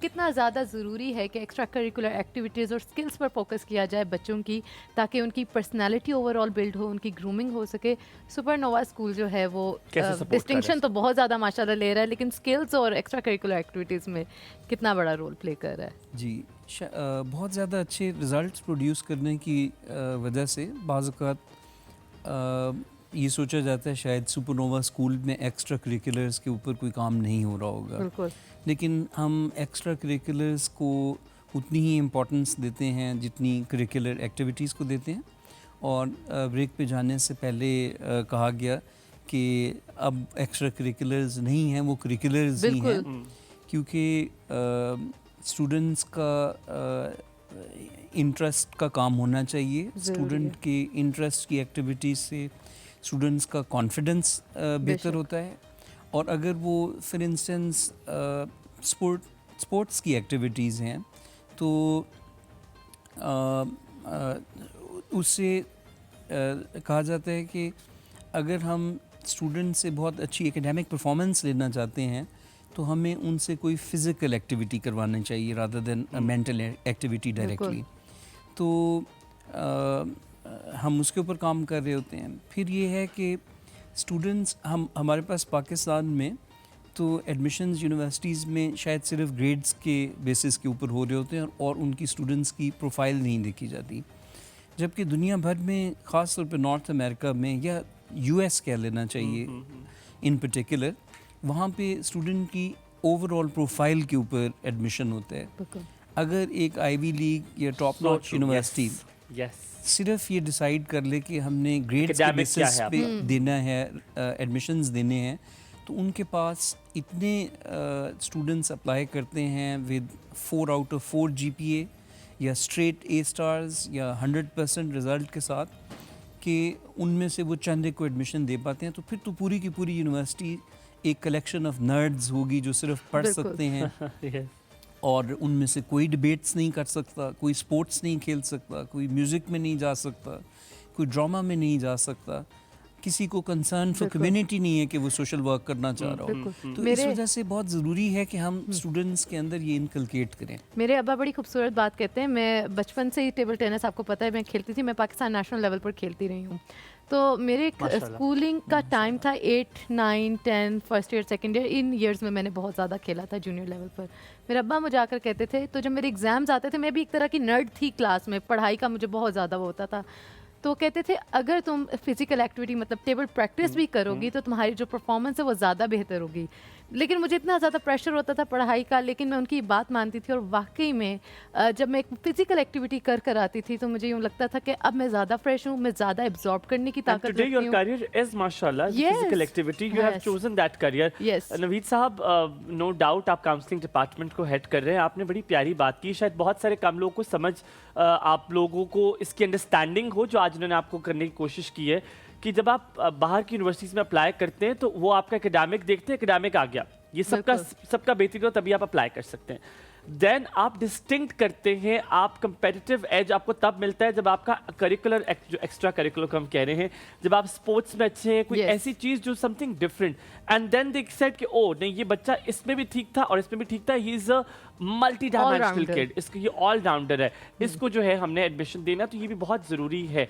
کتنا زیادہ ضروری ہے کہ ایکسٹرا کریکولر ایکٹیویٹیز اور اسکلس پر فوکس کیا جائے بچوں کی، تاکہ ان کی پرسنالٹی اوور آل بلڈ ہو، ان کی گرومنگ ہو سکے. سپر نووا اسکول جو ہے وہ ڈسٹنکشن تو بہت زیادہ ماشاء اللہ لے رہا ہے، لیکن اسکلس اور ایکسٹرا کریکولر ایکٹیویٹیز میں کتنا بڑا رول پلے کر رہا ہے؟ جی بہت زیادہ اچھے رزلٹس پروڈیوس کرنے کی وجہ سے بعض اوقات یہ سوچا جاتا ہے شاید سپر نووا اسکول میں ایکسٹرا کریکولرس کے اوپر کوئی کام نہیں ہو رہا ہوگا، بالکل. لیکن ہم ایکسٹرا کریکولرس کو اتنی ہی امپورٹنس دیتے ہیں جتنی کریکولر ایکٹیویٹیز کو دیتے ہیں. اور بریک پہ جانے سے پہلے کہا گیا کہ اب ایکسٹرا کریکولرز نہیں ہیں، وہ کریکولرز ہی ہیں، کیونکہ اسٹوڈنٹس کا انٹرسٹ کا کام ہونا چاہیے. اسٹوڈنٹ کے انٹرسٹ کی ایکٹیویٹیز سے اسٹوڈنٹس کا کانفیڈنس بہتر ہوتا ہے. اور اگر وہ فار انسٹنس اسپورٹس کی ایکٹیویٹیز ہیں تو اس سے کہا جاتا ہے کہ اگر ہم اسٹوڈنٹ سے بہت اچھی اکیڈیمک پرفارمنس لینا چاہتے ہیں تو ہمیں ان سے کوئی فزیکل ایکٹیویٹی کروانی چاہیے rather than mental activity directly. تو ہم اس کے اوپر کام کر رہے ہوتے ہیں. پھر یہ ہے کہ اسٹوڈنٹس ہمارے پاس پاکستان میں تو ایڈمیشنز یونیورسٹیز میں شاید صرف گریڈز کے بیسس کے اوپر ہو رہے ہوتے ہیں اور ان کی اسٹوڈنٹس کی پروفائل نہیں دیکھی جاتی، جبکہ دنیا بھر میں خاص طور پہ نارتھ امریکہ میں یا یو ایس کہہ لینا چاہیے ان پرٹیکولر، وہاں پہ اسٹوڈنٹ کی اوور آل پروفائل کے اوپر ایڈمیشن ہوتا ہے. اگر ایک آئی وی لیگ یا ٹاپ ناچ یونیورسٹی صرف یہ ڈیسائیڈ کر لے کہ ہم نے گریڈز کے بیسس پہ دینا ہے ایڈمیشنز دینے ہیں، تو ان کے پاس اتنے اسٹوڈنٹس اپلائی کرتے ہیں ود 4 آؤٹ آف 4 GPA یا اسٹریٹ اے اسٹارز یا 100% رزلٹ کے ساتھ، کہ ان میں سے وہ چند ایک کو ایڈمیشن دے پاتے ہیں. تو پھر تو پوری کی پوری یونیورسٹی ایک کلیکشن آف نرڈز ہوگی جو صرف پڑھ سکتے ہیں اور ان میں سے کوئی ڈبیٹس نہیں کر سکتا، کوئی اسپورٹس نہیں کھیل سکتا، کوئی میوزک میں نہیں جا سکتا، کوئی ڈرامہ میں نہیں جا سکتا، کسی کو کنسرن فور کمیونٹی نہیں ہے کہ وہ سوشل ورک کرنا چاہ رہا ہو. تو اس وجہ سے بہت ضروری ہے کہ ہم اسٹوڈنٹس کے اندر یہ انکلکیٹ کریں. میرے ابا بڑی خوبصورت بات کہتے ہیں، میں بچپن سے ہی ٹیبل ٹینس آپ کو پتہ ہے میں کھیلتی تھی، میں پاکستان نیشنل لیول پر کھیلتی رہی ہوں. تو میرے اسکولنگ کا ٹائم تھا 8 9 10 فرسٹ ایئر سیکنڈ ایئر، ان ایئرس میں نے بہت زیادہ کھیلا تھا جونیئر لیول پر. میرے ابا مجھے آ کر کہتے تھے، تو جب میرے ایگزامز آتے تھے میں بھی ایک طرح کی نرڈ تھی کلاس میں، پڑھائی کا مجھے بہت زیادہ وہ ہوتا تھا. تو کہتے تھے اگر تم فزیکل ایکٹیویٹی مطلب ٹیبل پریکٹس بھی کرو گی تو تمہاری جو پرفارمنس ہے وہ زیادہ بہتر ہوگی. لیکن مجھے اتنا زیادہ پریشر ہوتا تھا پڑھائی کا، لیکن میں ان کی بات مانتی تھی. اور واقعی میں جب میں ایک فزیکل ایکٹیویٹی کر آتی تھی تو مجھے یوں لگتا تھا کہ اب میں زیادہ فریش ہوں، میں زیادہ ایبزارب کرنے کی طاقت رکھتی ہوں. Your career is mashallah physical activity, you have chosen that career. نوید صاحب no doubt آپ کاؤنسلنگ ڈپارٹمنٹ کو ہیڈ کر رہے ہیں، آپ نے بڑی پیاری بات کی. شاید بہت سارے کم لوگوں کو سمجھ آپ لوگوں کو اس کی انڈرسٹینڈنگ ہو جو آج انہوں نے آپ کو کرنے کی کوشش کی ہے کہ جب آپ باہر کی یونیورسٹیز میں اپلائی کرتے ہیں تو وہ آپ کا اکیڈیمک دیکھتے ہیں، اکیڈیمک آ گیا، یہ سب کا بہترین ہو تبھی آپ اپلائی کر سکتے ہیں. دین آپ ڈسٹنکٹ کرتے ہیں، آپ کمپیٹیٹیو ایج آپ کو تب ملتا ہے جب آپ کا کریکولر جو ایکسٹرا کریکولر ہم کہہ رہے ہیں، جب آپ اسپورٹس میں اچھے ہیں، کوئی ایسی چیز جو something different, and then they said کہ او نہیں یہ بچہ اس میں بھی ٹھیک تھا اور اس میں بھی ٹھیک تھا، ہی از اے ملٹی ڈائمینشنل کڈ، اس کو یہ آل راؤنڈر ہے، اس کو جو ہے ہم نے ایڈمیشن دینا، تو یہ بھی بہت ضروری ہے.